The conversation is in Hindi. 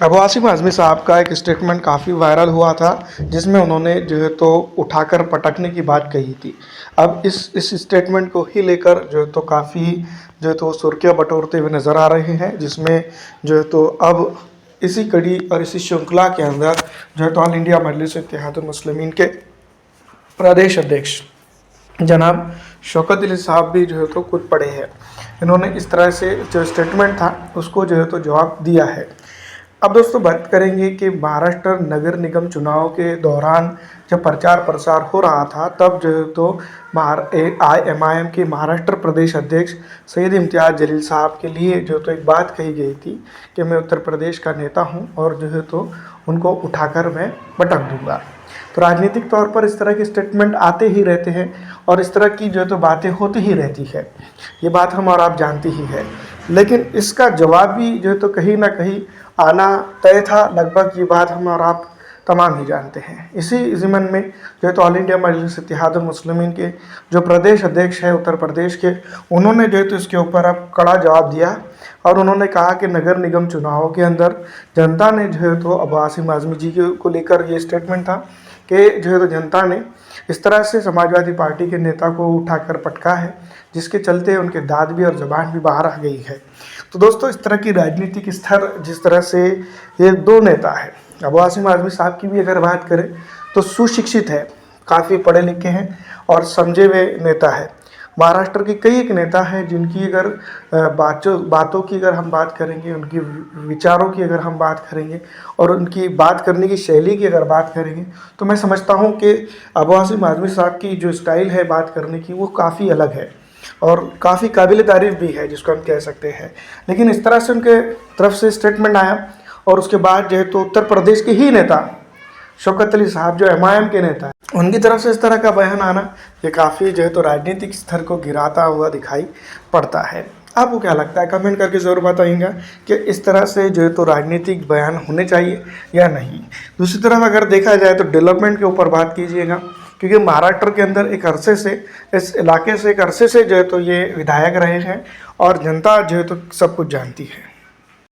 अब आसिम आज़मी साहब का एक स्टेटमेंट काफ़ी वायरल हुआ था, जिसमें उन्होंने जो है तो उठाकर पटकने की बात कही थी। अब इस स्टेटमेंट को ही लेकर जो है तो काफ़ी जो है तो सुर्खियाँ बटोरते हुए नज़र आ रहे हैं, जिसमें जो है तो अब इसी कड़ी और इसी श्रृंखला के अंदर जो है तो ऑल इंडिया मजलिस इत्तेहादुल मुस्लिमीन के प्रदेश अध्यक्ष जनाब शौकत अली साहब भी जो है तो खुद पड़े हैं। इन्होंने इस तरह से जो स्टेटमेंट था उसको जो है तो जवाब दिया है। अब दोस्तों बात करेंगे कि महाराष्ट्र नगर निगम चुनाव के दौरान जब प्रचार प्रसार हो रहा था, तब जो है तो IMIM के महाराष्ट्र प्रदेश अध्यक्ष सैयद इम्तियाज़ जलील साहब के लिए जो तो एक बात कही गई थी कि मैं उत्तर प्रदेश का नेता हूं और जो है तो उनको उठाकर मैं पटक दूंगा। तो राजनीतिक तौर पर इस तरह के स्टेटमेंट आते ही रहते हैं और इस तरह की जो है तो बातें होती ही रहती है, ये बात हम और आप जानती ही है। लेकिन इसका जवाब भी जो है तो कहीं ना कहीं आना तय था, लगभग ये बात हम और आप तमाम ही जानते हैं। इसी ज़िमन में जो है तो ऑल इंडिया मजलिस इत्तेहादुल मुस्लिमीन के जो प्रदेश अध्यक्ष है उत्तर प्रदेश के, उन्होंने जो है तो इसके ऊपर अब कड़ा जवाब दिया और उन्होंने कहा कि नगर निगम चुनावों के अंदर जनता ने जो है तो अब आसिम आज़मी जी को लेकर ये स्टेटमेंट था कि जो है तो जनता ने इस तरह से समाजवादी पार्टी के नेता को उठाकर पटका है, जिसके चलते उनके दांत भी और ज़बान भी बाहर आ गई है। तो दोस्तों इस तरह की राजनीतिक स्तर जिस तरह से ये दो नेता है, अब आसिम आज़मी साहब की भी अगर बात करें तो सुशिक्षित है, काफ़ी पढ़े लिखे हैं और समझे हुए नेता है। महाराष्ट्र के कई एक नेता हैं जिनकी अगर बातों की अगर हम बात करेंगे, उनकी विचारों की अगर हम बात करेंगे और उनकी बात करने की शैली की अगर बात करेंगे, तो मैं समझता हूँ कि अबू आसिम आज़मी साहब की जो स्टाइल है बात करने की वो काफ़ी अलग है और काफ़ी काबिल तारीफ़ भी है, जिसको हम कह सकते हैं। लेकिन इस तरह से उनके तरफ से स्टेटमेंट आया और उसके बाद जो है तो उत्तर प्रदेश के ही नेता शौकत अली साहब जो MIM के नेता हैं, उनकी तरफ से इस तरह का बयान आना ये काफ़ी जो है तो राजनीतिक स्तर को गिराता हुआ दिखाई पड़ता है। आपको क्या लगता है, कमेंट करके ज़रूर बताइएगा कि इस तरह से जो है तो राजनीतिक बयान होने चाहिए या नहीं। दूसरी तरफ अगर देखा जाए तो डेवलपमेंट के ऊपर बात कीजिएगा, क्योंकि महाराष्ट्र के अंदर एक अरसे से इस इलाके से एक अरसे से जो है तो ये विधायक रहे हैं और जनता जो है तो सब कुछ जानती है।